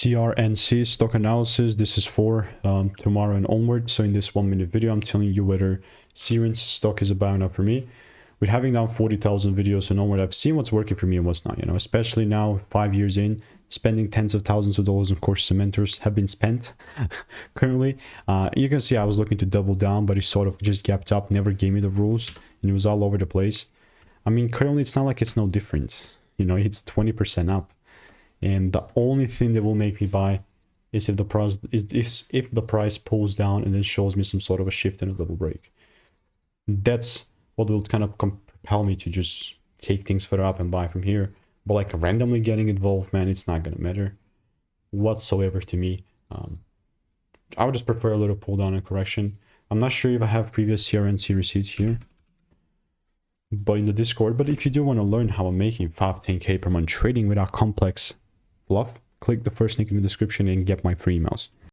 CRNC stock analysis. This is for tomorrow and onward. So in this 1 minute video, I'm telling you whether Cerence stock is a buy or not for me. With having done 40,000 videos and onward, I've seen what's working for me and what's not, you know, especially now 5 years in, spending tens of thousands of dollars on courses and mentors have been spent currently. You can see I was looking to double down, but it sort of just gapped up, never gave me the rules, and it was all over the place. I mean, currently it's not like it's no different, you know, it's 20% up. And the only thing that will make me buy is if the price pulls down and then shows me some sort of a shift and a double break. That's what will kind of compel me to just take things further up and buy from here. But like randomly getting involved, man, it's not gonna matter whatsoever to me. I would just prefer a little pull down and correction. I'm not sure if I have previous CRNC receipts here, but in the Discord. But if you do want to learn how I'm making 5-10K per month trading without complex fluff, click the first link in the description and get my free emails.